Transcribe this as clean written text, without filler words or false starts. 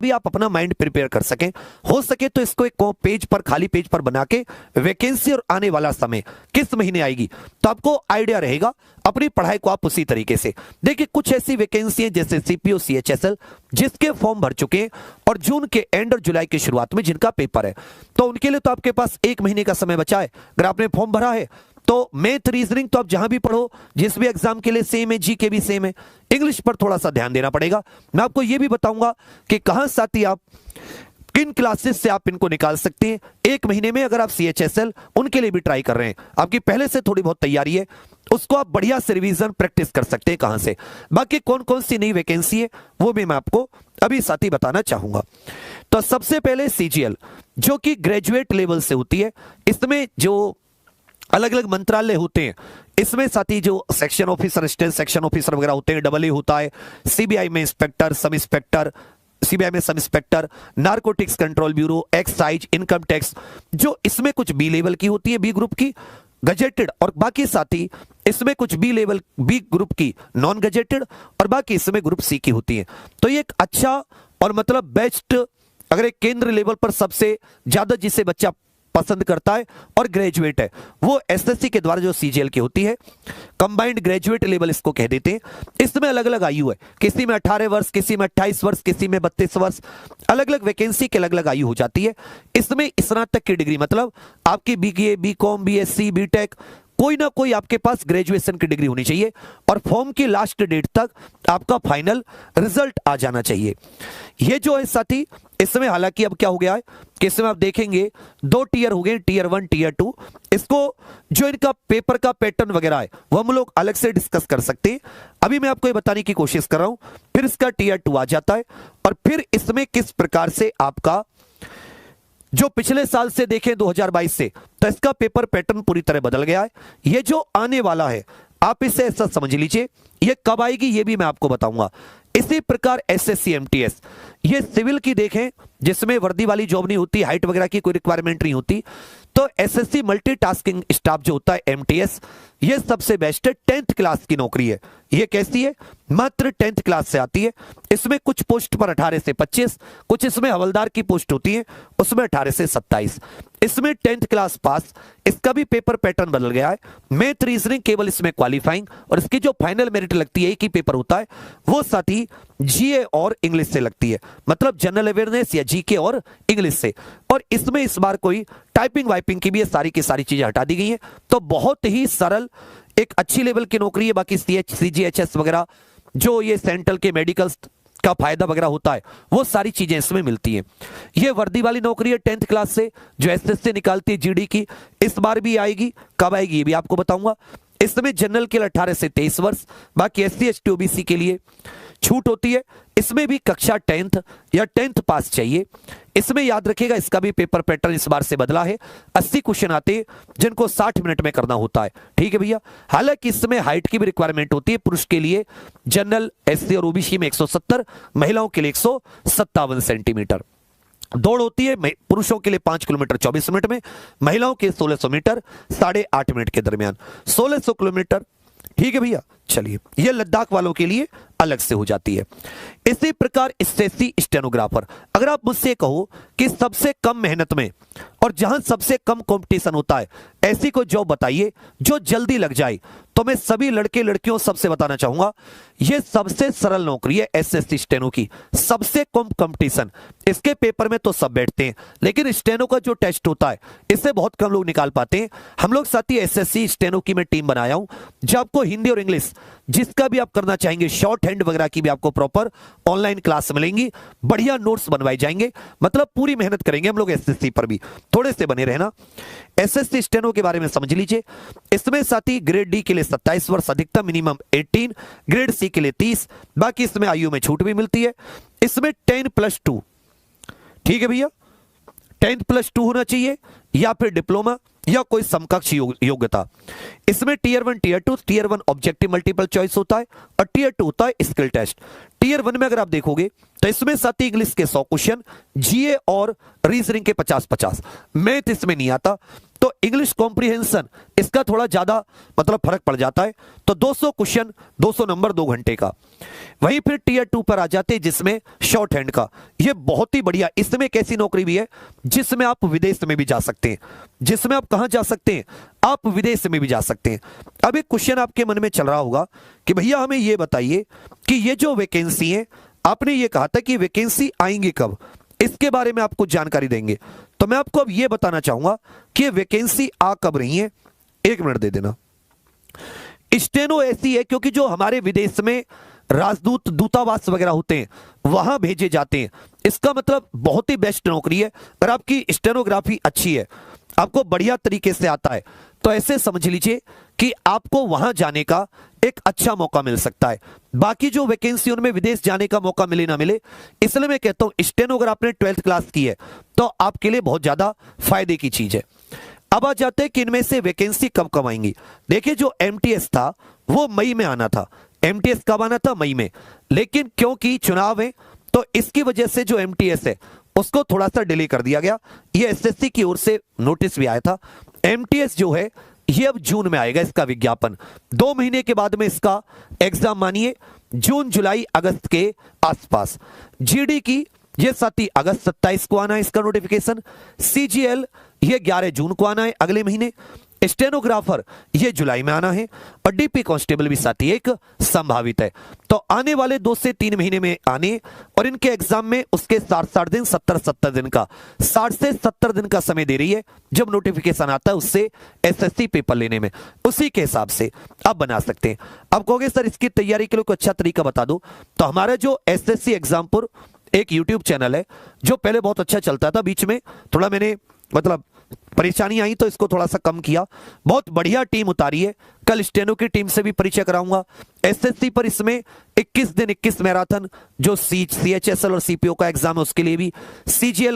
भी आप अपना माइंड प्रिपेयर कर सकें। हो सके तो इसको एक पेज पर, खाली पेज पर बना के वैकेंसी और आने वाला समय किस महीने आएगी तो आपको आइडिया रहेगा, अपनी पढ़ाई को आप उसी तरीके से देखिए। कुछ ऐसी वैकेंसी हैं जैसे सीपीओ सीएचएसएल जिसके फॉर्म भर चुके हैं और जून के एंड और जुलाई के शुरुआत में जिनका पेपर है, तो उनके लिए तो आपके पास 1 महीने का समय बचा है। अगर आपने फॉर्म भरा है तो मैथ रीजनिंग तो आप जहां भी पढ़ो, जिस भी एग्जाम के लिए सेम है, जीके भी सेम है, इंग्लिश पर थोड़ा सा ध्यान देना पड़ेगा। मैं आपको यह भी बताऊंगा कि कहां साथी आप किन क्लासेस से आप इनको निकाल सकते हैं 1 महीने में। अगर आप सीएचएसएल उनके लिए भी ट्राई कर रहे हैं, आपकी पहले से थोड़ी बहुत तैयारी है, उसको आप बढ़िया से रिवीजन प्रैक्टिस कर सकते हैं। कहां से, बाकी कौन कौन सी नई वैकेंसी है वो भी मैं आपको अभी साथी बताना चाहूंगा। तो सबसे पहले सीजीएल जो कि ग्रेजुएट लेवल से होती है, इसमें जो अलग अलग मंत्रालय होते हैं, इसमें साथी जो section officer, assistant section officer वगैरह होते हैं, डबल ए होता है, सीबीआई में इंस्पेक्टर, सब इंस्पेक्टर, सीबीआई में sub inspector, narcotics control bureau, excise, income tax, जो इसमें कुछ बी लेवल की होती है, बी ग्रुप की गजेटेड, और बाकी साथी इसमें कुछ बी लेवल, बी ग्रुप की नॉन गजेटेड, और बाकी इसमें ग्रुप सी की होती है। तो ये एक अच्छा और मतलब बेस्ट, अगर एक केंद्र लेवल पर सबसे ज्यादा जिसे बच्चा पसंद करता है और ग्रेजुएट है, वो एसएससी के द्वारा जो सीजीएल की होती है, कंबाइंड ग्रेजुएट लेवल इसको कह देते हैं। इसमें अलग अलग आयु है, किसी में 18 वर्ष, किसी में 28 वर्ष, किसी में 32 वर्ष, अलग अलग वैकेंसी की अलग अलग आयु हो जाती है। इसमें स्नातक की डिग्री, मतलब आपकी बीए, बीकॉम, बीएससी, बीटेक, कोई ना कोई आपके पास ग्रेजुएशन की डिग्री होनी चाहिए, और फॉर्म की लास्ट डेट तक आपका फाइनल रिजल्ट आ जाना चाहिए। ये जो है साथी, इसमें हालांकि अब क्या हो गया है कि इसमें आप देखेंगे 2 टीयर हो गए, टीयर 1, टीयर 2। इसको जो इनका पेपर का पैटर्न वगैरह है वो हम लोग अलग से डिस्कस कर सकते हैं। अभी मैं आपको ये बताने की कोशिश कर रहा हूं। फिर इसका टीयर 2 आ जाता है, और फिर इसमें किस प्रकार से आपका जो पिछले साल से देखें 2022 से, तो इसका पेपर पैटर्न पूरी तरह बदल गया है। ये जो आने वाला है आप इसे ऐसा समझ लीजिए, ये कब आएगी ये भी मैं आपको बताऊंगा। इसी प्रकार एसएससी एमटीएस, ये सिविल की देखें जिसमें वर्दी वाली जॉब नहीं होती, हाइट वगैरह की कोई रिक्वायरमेंट नहीं होती, तो एसएससी मल्टीटास्किंग स्टाफ जो होता है एमटीएस, ये सबसे बेस्ट है। 10th क्लास की नौकरी है। ये कैसी है, मात्र 10th क्लास से आती है। इसमें कुछ पोस्ट पर 18 से 25, कुछ इसमें हवलदार की पोस्ट होती है उसमें 18 से 27। इसमें 10th क्लास पास, इसका भी पेपर पैटर्न बदल गया है। मैथ रीजनिंग केवल इसमें क्वालिफाइंग, और इसकी जो फाइनल मेरिट लगती है, एक ही पेपर होता है, वो साथी जीए और इंग्लिश से लगती है, मतलब जनरल अवेयरनेस या जीके और इंग्लिश से। और इसमें इस बार कोई टाइपिंग वाइपिंग की भी सारी की सारी चीजें हटा दी गई हैं। तो बहुत ही सरल, एक अच्छी लेवल की नौकरी है। बाकी सीजीएचएस वगैरह जो ये सेंट्रल के मेडिकल का फायदा वगैरह होता है, वो सारी चीजें इसमें मिलती हैं। ये वर्दी वाली नौकरी है 10th क्लास से, जो एसएससी निकालती है जीडी की, इस बार भी आएगी। कब आएगी ये भी आपको बताऊंगा। इसमें जनरल के लिए 18 से 23 वर्ष, बाकी एससी एसटी ओबीसी के लिए छूट होती है। इसमें भी कक्षा 10th या 10th पास चाहिए। इसमें याद रखिएगा, इसका भी पेपर पैटर्न इस बार से बदला है। 80 क्वेश्चन आते हैं जिनको 60 मिनट में करना होता है, ठीक है भैया। हालांकि इसमें हाइट की भी रिक्वायरमेंट होती है। पुरुष के लिए जनरल, एससी और ओबीसी में 170, महिलाओं के लिए 157 सेंटीमीटर दौड़ होती है। पुरुषों के लिए 5 किलोमीटर 24 मिनट में, महिलाओं के 1600 मीटर 8.5 मिनट के दरमियान, 1600 किलोमीटर, ठीक है भैया। चलिए, यह लद्दाख वालों के लिए अलग से हो जाती है। इसी प्रकार एसएससी स्टेनोग्राफर, अगर आप मुझसे कहो कि सबसे कम मेहनत में और जहां सबसे कम कंपटीशन होता है, ऐसी कोई जॉब बताइए जो जल्दी लग जाए, तो मैं सभी लड़के लड़कियों सबसे बताना चाहूंगा, यह सबसे सरल नौकरी है एसएससी स्टेनो की। सबसे कम कंपटीशन, इसके पेपर में तो सब बैठते हैं, लेकिन स्टेनो का जो टेस्ट होता है इससे बहुत कम लोग निकाल पाते हैं। हम लोग साथी एसएससी स्टेनो की मैं टीम बनाया हूं, जो आपको हिंदी और इंग्लिश जिसका भी आप करना चाहेंगे, शॉर्ट हैंड वगैरह की भी आपको प्रॉपर ऑनलाइन क्लास मिलेंगी, बढ़िया नोट्स बनवाए जाएंगे। मतलब पूरी मेहनत करेंगे हम लोग एसएससी पर भी, थोड़े से बने रहना। एसएससी स्टेनो के बारे में समझ लीजिए। इसमें साथी ग्रेड डी के लिए 27 वर्ष अधिकतम, मिनिमम 18, ग्रेड सी के लिए 30, बाकी इसमें आयु में छूट भी मिलती है। इसमें 10+2, ठीक है भैया, 10+2 होना चाहिए, या फिर डिप्लोमा या कोई समकक्ष योग्यता। इसमें tier 1, tier 2, tier 1 objective multiple choice होता है, और टीयर 2 होता है स्किल टेस्ट। टीयर 1 में अगर आप देखोगे तो इसमें साथ ही इंग्लिश के 100 क्वेश्चन, जीए और रीजनिंग के 50-50। मैथ इसमें नहीं आता, तो इंग्लिश कॉम्प्रिहेंशन इसका थोड़ा ज्यादा मतलब फर्क पड़ जाता है। तो 200 क्वेश्चन 200 नंबर 2 घंटे का। वहीं फिर टीयर 2 पर आ जाते हैं जिसमें शॉर्ट हैंड का, ये बहुत ही बढ़िया। इसमें एक ऐसी नौकरी भी है जिसमें आप विदेश में भी जा सकते हैं। जिसमें आप कहां जा सकते हैं? आप विदेश में भी जा सकते हैं। अब एक क्वेश्चन आपके मन में चल रहा होगा कि भैया हमें ये बताइए कि ये जो वैकेंसी है, आपने ये कहा था कि वैकेंसी आएंगी कब, इसके बारे में आपको जानकारी देंगे। तो मैं आपको अब ये बताना चाहूंगा कि ये वैकेंसी आ कब रही है। 1 मिनट दे देना। स्टेनो ऐसी है क्योंकि जो हमारे विदेश में राजदूत दूतावास वगैरह होते हैं वहां भेजे जाते हैं। इसका मतलब बहुत ही बेस्ट नौकरी है। अगर आपकी स्टेनोग्राफी अच्छी है, आपको बढ़िया तरीके से आता है, तो ऐसे समझ लीजिए कि आपको वहां जाने का एक अच्छा मौका मिल सकता है। बाकी जो वैकेंसी उनमें विदेश जाने का मौका मिले ना मिले, इसलिए मैं कहता हूं स्टेनो अगर आपने 12th क्लास की है तो आपके लिए बहुत ज्यादा फायदे की चीज है। अब आ जाते हैं कि इनमें से वैकेंसी कब कब आएंगी। देखिए जो एमटीएस था वो मई में आना था। एमटीएस कब आना था? मई में। लेकिन क्योंकि चुनाव है तो इसकी वजह से जो एमटीएस है उसको थोड़ा सा डिले कर दिया गया। ये एसएससी की ओर से नोटिस भी आया था। एमटीएस जो है ये अब जून में आएगा, इसका विज्ञापन 2 महीने के बाद में इसका एग्जाम मानिए जून जुलाई अगस्त के आसपास। जीडी की ये 7 अगस्त 27 को आना है इसका नोटिफिकेशन। सीजीएल ये 11 जून को आना है अगले महीने। स्टेनोग्राफर ये जुलाई में आना है और डीपी कांस्टेबल भी साथ ही एक संभावित है। तो आने वाले 2 से 3 महीने में आने और इनके एग्जाम में उसके 60 दिन 70 दिन का 60 से 70 दिन का समय दे रही है। जब नोटिफिकेशन आता है उससे एसएससी पेपर लेने में, उसी के हिसाब से आप बना सकते हैं। अब कहोगे सर इसकी तैयारी के लिए कोई अच्छा तरीका बता दो, तो हमारा जो एसएससी एग्जामपुर एक यूट्यूब चैनल है जो पहले बहुत अच्छा चलता था, बीच में थोड़ा मैंने मतलब परेशानी आई तो इसको थोड़ा सा कम किया। बहुत बढ़िया टीम उतारी है। कल स्टेनो की टीम से भी परिचय कराऊंगा। एसएससी पर इसमें 21 दिन 21 मैराथन जो सीएचएसएल और सीपीओ का एग्जाम है उसके लिए भी, सीजीएल